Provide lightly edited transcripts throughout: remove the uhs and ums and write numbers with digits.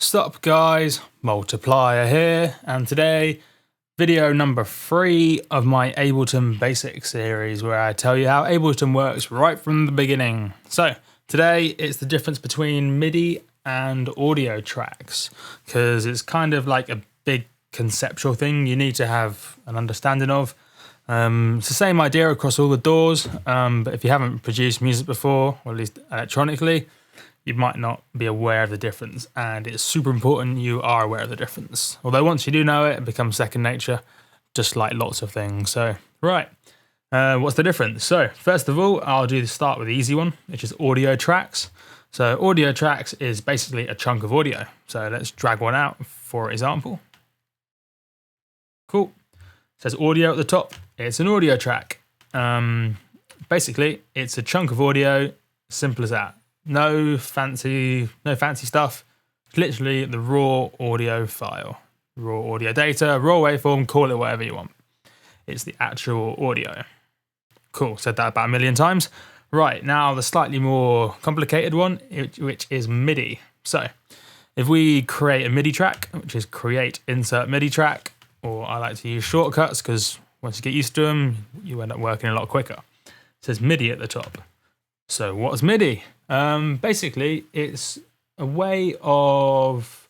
Sup guys, Multiplier here, and today, video number 3 of my Ableton Basics series where I tell you how Ableton works right from the beginning. So, today it's the difference between MIDI and audio tracks, because it's kind of like a big conceptual thing you need to have an understanding of. It's the same idea across all the doors, but if you haven't produced music before, or at least electronically, you might not be aware of the difference, and it's super important you are aware of the difference. Although once you do know it, it becomes second nature, just like lots of things. So, right, what's the difference? So, first of all, I'll start with the easy one, which is audio tracks. So, audio tracks is basically a chunk of audio. So, let's drag one out, for example. Cool. It says audio at the top. It's an audio track. Basically, it's a chunk of audio, simple as that. No fancy stuff. It's literally the raw audio file, raw audio data, raw waveform, call it whatever you want. It's the actual audio. Cool, said that about a million times. Right, now the slightly more complicated one, which is MIDI. So, if we create a MIDI track, which is create insert MIDI track, or I like to use shortcuts because once you get used to them, you end up working a lot quicker. It says MIDI at the top. So what's MIDI? Basically, it's a way of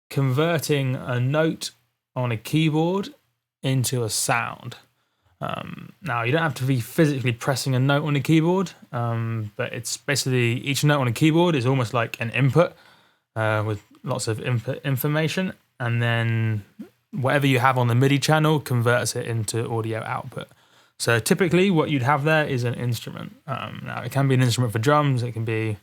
converting a note on a keyboard into a sound. Now, you don't have to be physically pressing a note on a keyboard, but it's basically each note on a keyboard is almost like an input with lots of input information, and then whatever you have on the MIDI channel converts it into audio output. So typically what you'd have there is an instrument. Now it can be an instrument for drums, it can be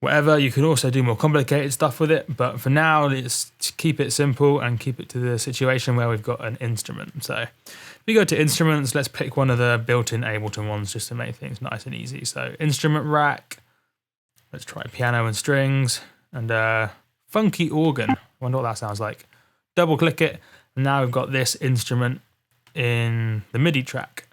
whatever. You can also do more complicated stuff with it, but for now let's keep it simple and keep it to the situation where we've got an instrument. So if we go to instruments, let's pick one of the built-in Ableton ones just to make things nice and easy. So instrument rack, let's try piano and strings, and funky organ. I wonder what that sounds like. Double click it, and now we've got this instrument in the MIDI track.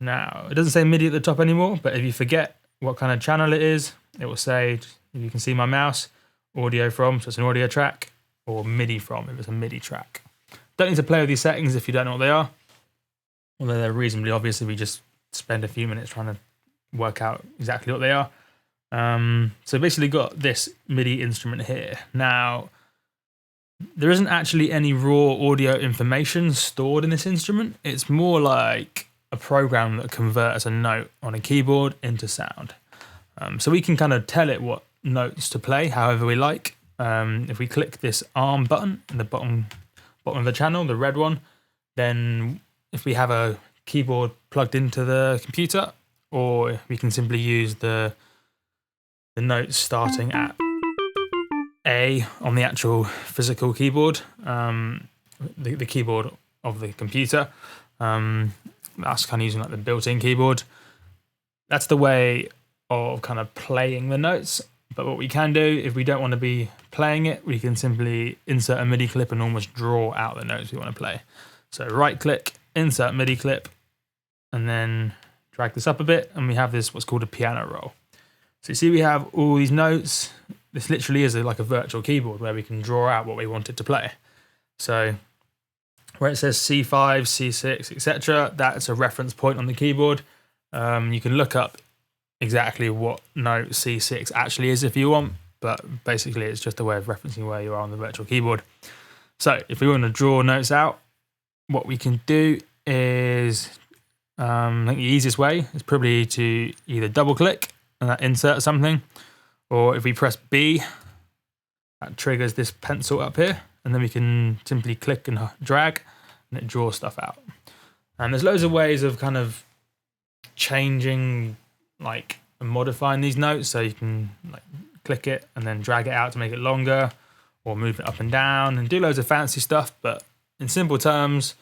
Now, it doesn't say MIDI at the top anymore, but if you forget what kind of channel it is, it will say, if you can see my mouse, audio from, so it's an audio track, or MIDI from, if it's a MIDI track. Don't need to play with these settings if you don't know what they are, although they're reasonably obvious if we just spend a few minutes trying to work out exactly what they are. So basically got this MIDI instrument here. Now, there isn't actually any raw audio information stored in this instrument. It's more like a program that converts a note on a keyboard into sound. So we can kind of tell it what notes to play however we like. If we click this arm button in the bottom of the channel, the red one, then if we have a keyboard plugged into the computer, or we can simply use the notes starting at A on the actual physical keyboard, the keyboard of the computer. That's kind of using like the built-in keyboard. That's the way of kind of playing the notes. But what we can do, if we don't want to be playing it, we can simply insert a MIDI clip and almost draw out the notes we want to play. So right click, insert MIDI clip, and then drag this up a bit, and we have this what's called a piano roll. So you see we have all these notes. This literally is like a virtual keyboard where we can draw out what we want it to play. So where it says C5, C6, etc., that's a reference point on the keyboard. You can look up exactly what note C6 actually is if you want, but basically it's just a way of referencing where you are on the virtual keyboard. So if we want to draw notes out, what we can do is, I think the easiest way is probably to either double click and that insert something, or if we press B, that triggers this pencil up here, and then we can simply click and drag, and it draws stuff out. And there's loads of ways of kind of changing, like, and modifying these notes, so you can like click it and then drag it out to make it longer, or move it up and down, and do loads of fancy stuff. But in simple terms,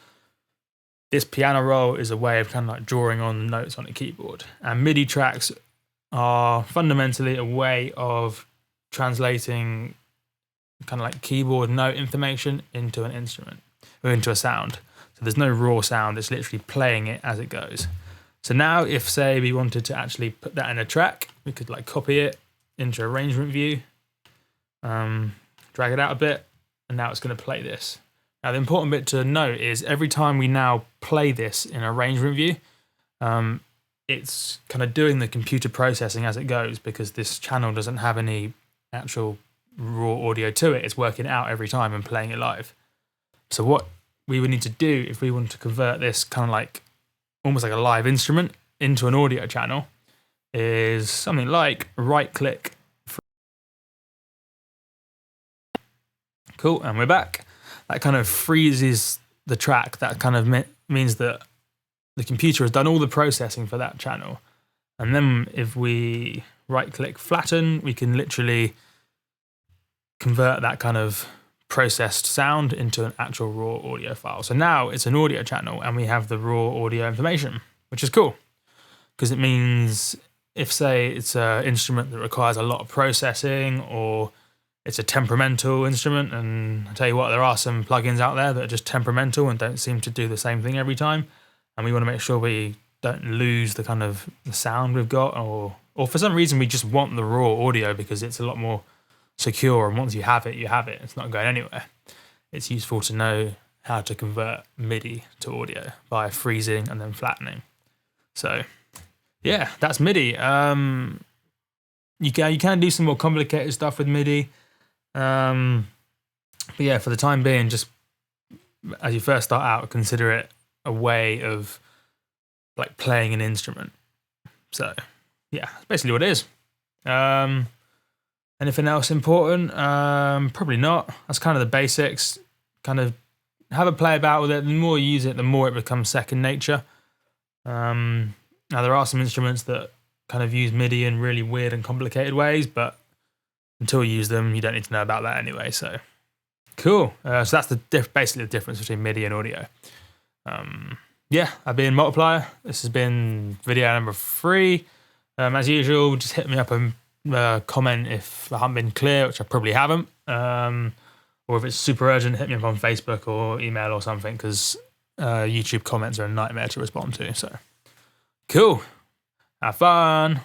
this piano roll is a way of kind of like drawing on notes on a keyboard. And MIDI tracks are fundamentally a way of translating kind of like keyboard note information into an instrument, or into a sound. So there's no raw sound, it's literally playing it as it goes. So now if, say, we wanted to actually put that in a track, we could like copy it into arrangement view, drag it out a bit, and now it's going to play this. Now the important bit to note is every time we now play this in arrangement view, it's kind of doing the computer processing as it goes, because this channel doesn't have any actual raw audio to it. It's working it out every time and playing it live. So what we would need to do if we want to convert this kind of like almost like a live instrument into an audio channel is something like right click. Cool, and we're back. That kind of freezes the track. That kind of means that the computer has done all the processing for that channel. And then if we right click flatten, we can literally convert that kind of processed sound into an actual raw audio file. So now it's an audio channel and we have the raw audio information, which is cool, because it means if, say, it's an instrument that requires a lot of processing, or it's a temperamental instrument, and I tell you what, there are some plugins out there that are just temperamental and don't seem to do the same thing every time, and we want to make sure we don't lose the kind of the sound we've got, or for some reason we just want the raw audio because it's a lot more secure, and once you have it, you have it. It's not going anywhere. It's useful to know how to convert MIDI to audio by freezing and then flattening. So yeah, that's MIDI. You can do some more complicated stuff with MIDI. But yeah, for the time being, just as you first start out, consider it a way of like playing an instrument. So yeah, that's basically what it is. Anything else important? Probably not. That's kind of the basics. Kind of have a play about with it. The more you use it, the more it becomes second nature. Now there are some instruments that kind of use MIDI in really weird and complicated ways, but until you use them, you don't need to know about that anyway. So cool. So that's basically the difference between MIDI and audio. Yeah, I've been Multiplier. This has been video number 3. As usual, just hit me up and comment if I haven't been clear, which I probably haven't. Or if it's super urgent, hit me up on Facebook or email or something, because YouTube comments are a nightmare to respond to. So cool. Have fun.